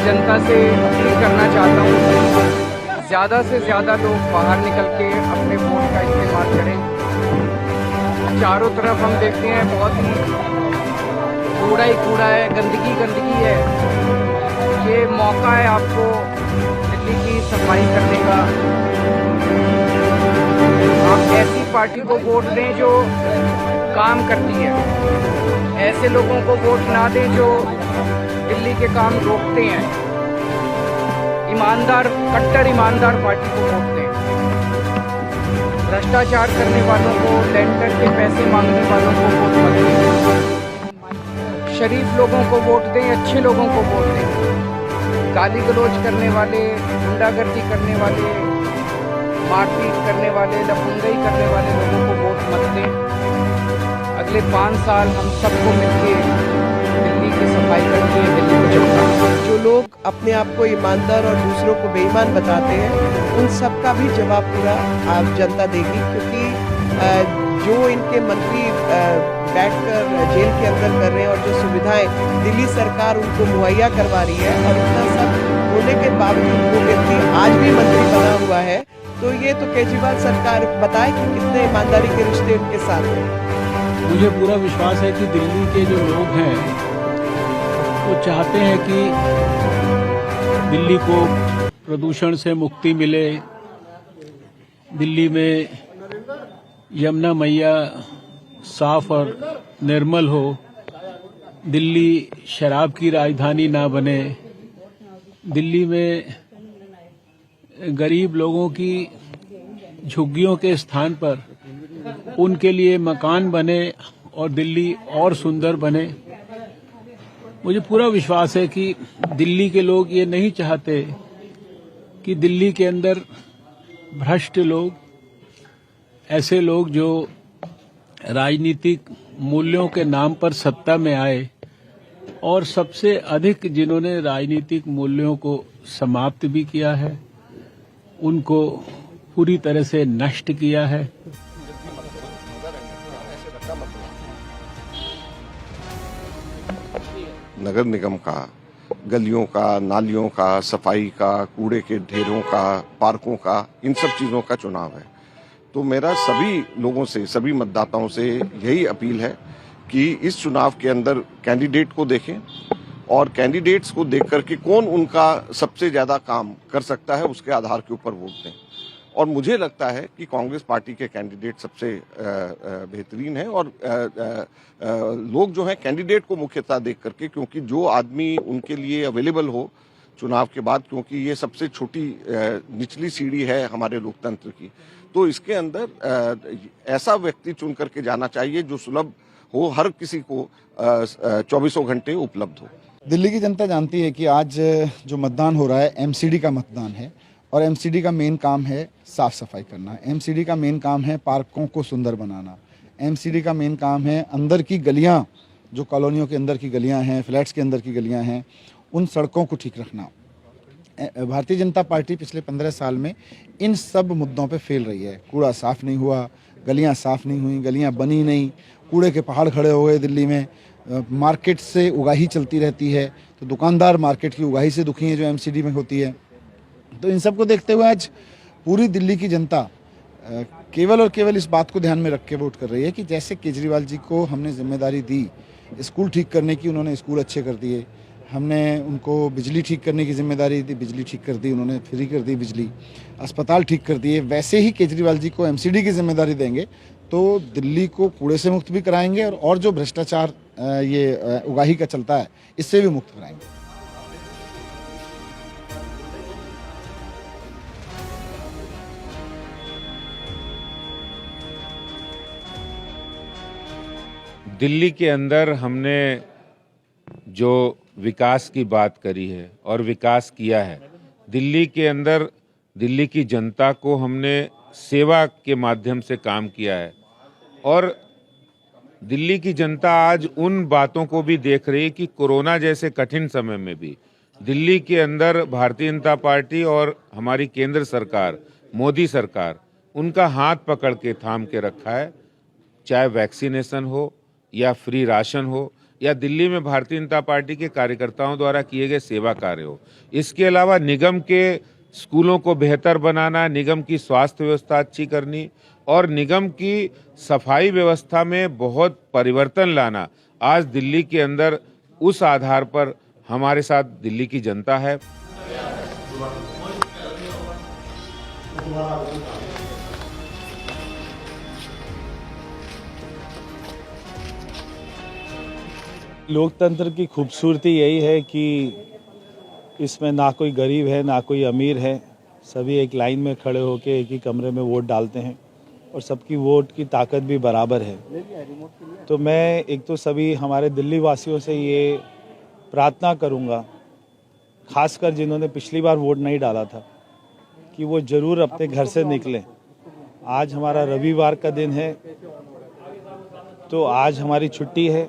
जनता से अपील करना चाहता हूँ कि ज़्यादा से ज़्यादा लोग बाहर निकल के अपने वोट का इस्तेमाल करें। चारों तरफ हम देखते हैं बहुत ही कूड़ा ही कूड़ा है, गंदगी गंदगी है। ये मौका है आपको दिल्ली की सफाई करने का। आप ऐसी पार्टी को वोट दें जो काम करती है, ऐसे लोगों को वोट ना दें जो दिल्ली के काम रोकते हैं। ईमानदार, कट्टर ईमानदार पार्टी को वोट दें। भ्रष्टाचार करने वालों को, टेंडर के पैसे मांगने वालों को वोट मत दें। शरीफ लोगों को वोट दें, अच्छे लोगों को वोट दें। गाली गलौज करने वाले, गुंडागर्दी करने वाले, मारपीट करने वाले, लफंगाई करने वाले लोगों को वोट मत दें। अगले 5 साल हम सबको मिलकर दिल्ली की सफाई करनी है, दिल्ली को चमकाना। जो लोग अपने आप को ईमानदार और दूसरों को बेईमान बताते हैं, उन सब का भी जवाब पूरा आप जनता देगी, क्योंकि जो इनके मंत्री बैठकर जेल के अंदर कर रहे हैं और जो सुविधाएं दिल्ली सरकार उनको मुहैया करवा रही है, और इतना सब होने के बावजूद वो व्यक्ति आज भी मंत्री बना हुआ है, तो ये तो केजरीवाल सरकार बताए कि कितने ईमानदारी के रिश्ते उनके साथ हैं। मुझे पूरा विश्वास है कि दिल्ली के जो लोग हैं वो चाहते हैं कि दिल्ली को प्रदूषण से मुक्ति मिले, दिल्ली में यमुना मैया साफ और निर्मल हो, दिल्ली शराब की राजधानी ना बने, दिल्ली में गरीब लोगों की झुग्गियों के स्थान पर उनके लिए मकान बने और दिल्ली और सुंदर बने। मुझे पूरा विश्वास है कि दिल्ली के लोग ये नहीं चाहते कि दिल्ली के अंदर भ्रष्ट लोग, ऐसे लोग जो राजनीतिक मूल्यों के नाम पर सत्ता में आए और सबसे अधिक जिन्होंने राजनीतिक मूल्यों को समाप्त भी किया है, उनको पूरी तरह से नष्ट किया है। नगर निगम का, गलियों का, नालियों का, सफाई का, कूड़े के ढेरों का, पार्कों का, इन सब चीज़ों का चुनाव है। तो मेरा सभी लोगों से, सभी मतदाताओं से यही अपील है कि इस चुनाव के अंदर कैंडिडेट को देखें और कैंडिडेट्स को देख करके कौन उनका सबसे ज़्यादा काम कर सकता है उसके आधार के ऊपर वोट दें। और मुझे लगता है कि कांग्रेस पार्टी के कैंडिडेट सबसे बेहतरीन है, और लोग जो हैं कैंडिडेट को मुख्यतः देख करके, क्योंकि जो आदमी उनके लिए अवेलेबल हो चुनाव के बाद, क्योंकि ये सबसे छोटी निचली सीढ़ी है हमारे लोकतंत्र की, तो इसके अंदर ऐसा व्यक्ति चुन करके जाना चाहिए जो सुलभ हो, हर किसी को 24 घंटे उपलब्ध हो। दिल्ली की जनता जानती है कि आज जो मतदान हो रहा है एमसीडी का मतदान है, और एमसीडी का मेन काम है साफ सफाई करना। एमसीडी का मेन काम है पार्कों को सुंदर बनाना। एमसीडी का मेन काम है अंदर की गलियां, जो कॉलोनियों के अंदर की गलियां हैं, फ्लैट्स के अंदर की गलियां हैं, उन सड़कों को ठीक रखना। भारतीय जनता पार्टी पिछले 15 साल में इन सब मुद्दों पे फेल रही है। कूड़ा साफ नहीं हुआ, गलियां साफ नहीं हुई, गलियां बनी नहीं, कूड़े के पहाड़ खड़े हो गए दिल्ली में। मार्केट से उगाही चलती रहती है, तो दुकानदार मार्केट की उगाही से दुखी है जो एमसीडी में होती है। तो इन सब को देखते हुए आज पूरी दिल्ली की जनता केवल और केवल इस बात को ध्यान में रख के वोट कर रही है कि जैसे केजरीवाल जी को हमने जिम्मेदारी दी स्कूल ठीक करने की, उन्होंने स्कूल अच्छे कर दिए। हमने उनको बिजली ठीक करने की जिम्मेदारी दी, बिजली ठीक कर दी, उन्होंने फ्री कर दी बिजली। अस्पताल ठीक कर दिए। वैसे ही केजरीवाल जी को एमसीडी की जिम्मेदारी देंगे तो दिल्ली को कूड़े से मुक्त भी कराएंगे, और जो भ्रष्टाचार ये उगाही का चलता है इससे भी मुक्त कराएंगे। दिल्ली के अंदर हमने जो विकास की बात करी है और विकास किया है, दिल्ली के अंदर दिल्ली की जनता को हमने सेवा के माध्यम से काम किया है, और दिल्ली की जनता आज उन बातों को भी देख रही है कि कोरोना जैसे कठिन समय में भी दिल्ली के अंदर भारतीय जनता पार्टी और हमारी केंद्र सरकार, मोदी सरकार, उनका हाथ पकड़ के थाम के रखा है। चाहे वैक्सीनेशन हो या फ्री राशन हो या दिल्ली में भारतीय जनता पार्टी के कार्यकर्ताओं द्वारा किए गए सेवा कार्य हो। इसके अलावा निगम के स्कूलों को बेहतर बनाना, निगम की स्वास्थ्य व्यवस्था अच्छी करनी और निगम की सफाई व्यवस्था में बहुत परिवर्तन लाना, आज दिल्ली के अंदर उस आधार पर हमारे साथ दिल्ली की जनता है। लोकतंत्र की खूबसूरती यही है कि इसमें ना कोई गरीब है ना कोई अमीर है, सभी एक लाइन में खड़े होकर एक ही कमरे में वोट डालते हैं और सबकी वोट की ताकत भी बराबर है। तो मैं एक तो सभी हमारे दिल्ली वासियों से ये प्रार्थना करूंगा, खासकर जिन्होंने पिछली बार वोट नहीं डाला था, कि वो ज़रूर अपने घर से निकलें। आज हमारा रविवार का दिन है, तो आज हमारी छुट्टी है।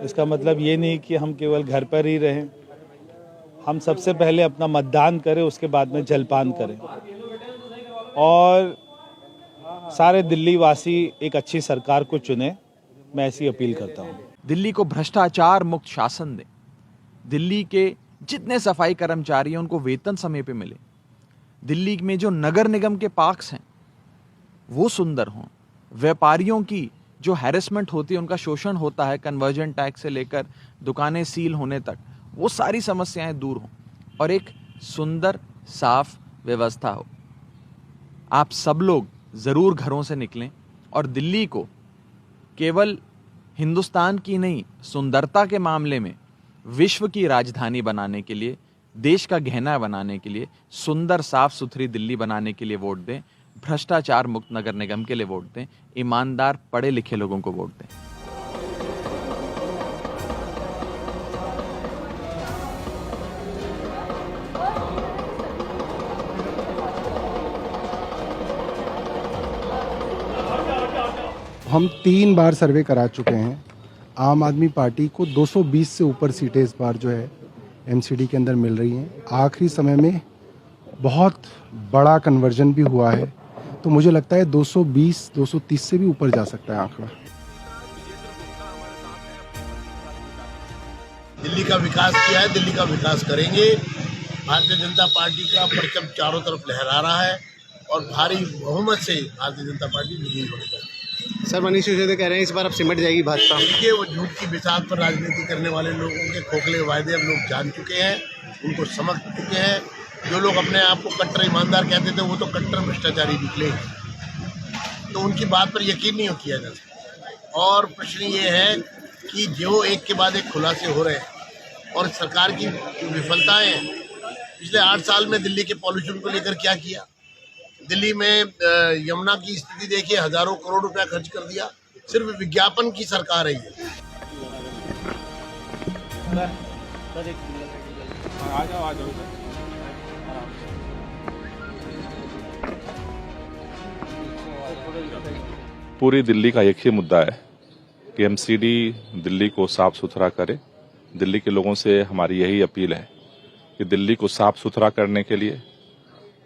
इसका मतलब ये नहीं कि हम केवल घर पर ही रहें, हम सबसे पहले अपना मतदान करें, उसके बाद में जलपान करें और सारे दिल्ली वासी एक अच्छी सरकार को चुने। मैं ऐसी अपील करता हूँ। दिल्ली को भ्रष्टाचार मुक्त शासन दें, दिल्ली के जितने सफाई कर्मचारी हैं उनको वेतन समय पे मिले, दिल्ली में जो नगर निगम के पार्क्स हैं वो सुंदर हों, व्यापारियों की जो हैरेसमेंट होती है, उनका शोषण होता है, कन्वर्जन टैक्स से लेकर दुकानें सील होने तक, वो सारी समस्याएं दूर हों और एक सुंदर साफ व्यवस्था हो। आप सब लोग ज़रूर घरों से निकलें और दिल्ली को केवल हिंदुस्तान की नहीं, सुंदरता के मामले में विश्व की राजधानी बनाने के लिए, देश का गहना बनाने के लिए, सुंदर साफ सुथरी दिल्ली बनाने के लिए वोट दें। भ्रष्टाचार मुक्त नगर निगम के लिए वोट दें, ईमानदार पढ़े लिखे लोगों को वोट दें। हम 3 बार सर्वे करा चुके हैं। आम आदमी पार्टी को 220 से ऊपर सीटें इस बार जो है एमसीडी के अंदर मिल रही हैं। आखिरी समय में बहुत बड़ा कन्वर्जन भी हुआ है, तो मुझे लगता है 220-230 से भी ऊपर जा सकता है आंकड़ा। दिल्ली का विकास किया है, दिल्ली का विकास करेंगे। भारतीय जनता पार्टी का परचम चारों तरफ लहरा रहा है और भारी बहुमत से भारतीय जनता पार्टी विजयी होगी। सर, मनीष सिसोदिया कह रहे हैं इस बार अब सिमट जाएगी भाजपा। देखिए, वो झूठ की बिसात पर राजनीति करने वाले लोगों के खोखले वायदे अब लोग जान चुके हैं, उनको समझ चुके हैं। जो लोग अपने आप को कट्टर ईमानदार कहते थे, वो तो कट्टर भ्रष्टाचारी निकले। तो उनकी बात पर यकीन नहीं किया जा सकता। और प्रश्न ये है कि जो एक के बाद एक खुलासे हो रहे हैं और सरकार की विफलताएं हैं। पिछले 8 साल में दिल्ली के पॉल्यूशन को लेकर क्या किया, दिल्ली में यमुना की स्थिति देखिए, हजारों करोड़ रुपया खर्च कर दिया, सिर्फ विज्ञापन की सरकार है ये। पूरी दिल्ली का एक ही मुद्दा है कि एमसीडी दिल्ली को साफ सुथरा करे। दिल्ली के लोगों से हमारी यही अपील है कि दिल्ली को साफ सुथरा करने के लिए,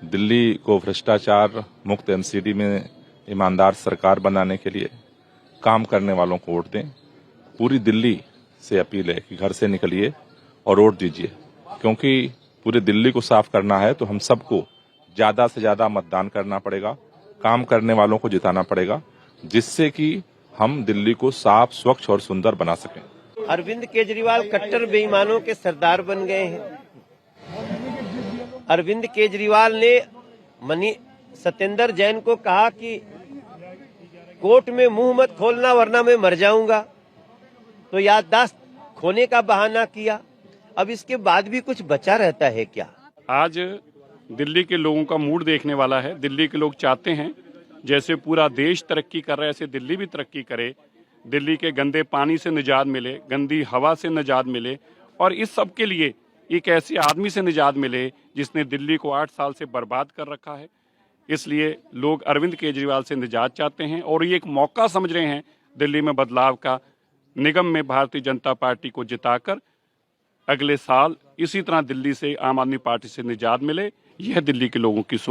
दिल्ली को भ्रष्टाचार मुक्त एमसीडी में ईमानदार सरकार बनाने के लिए काम करने वालों को वोट दें। पूरी दिल्ली से अपील है कि घर से निकलिए और वोट दीजिए, क्योंकि पूरी दिल्ली को साफ करना है तो हम सबको ज्यादा से ज्यादा मतदान करना पड़ेगा, काम करने वालों को जिताना पड़ेगा, जिससे कि हम दिल्ली को साफ, स्वच्छ और सुंदर बना सकें। अरविंद केजरीवाल कट्टर बेईमानों के सरदार बन गए हैं। अरविंद केजरीवाल ने सत्येंद्र जैन को कहा कि कोर्ट में मुंह मत खोलना वरना मैं मर जाऊंगा, तो याददाश्त खोने का बहाना किया। अब इसके बाद भी कुछ बचा रहता है क्या? आज दिल्ली के लोगों का मूड देखने वाला है। दिल्ली के लोग चाहते हैं जैसे पूरा देश तरक्की कर रहा है, ऐसे दिल्ली भी तरक्की करे, दिल्ली के गंदे पानी से निजात मिले, गंदी हवा से निजात मिले और इस सब के लिए एक ऐसे आदमी से निजात मिले जिसने दिल्ली को 8 साल से बर्बाद कर रखा है। इसलिए लोग अरविंद केजरीवाल से निजात चाहते हैं और ये एक मौका समझ रहे हैं दिल्ली में बदलाव का। निगम में भारतीय जनता पार्टी को जिताकर अगले साल इसी तरह दिल्ली से आम आदमी पार्टी से निजात मिले, यह दिल्ली के लोगों की सोच।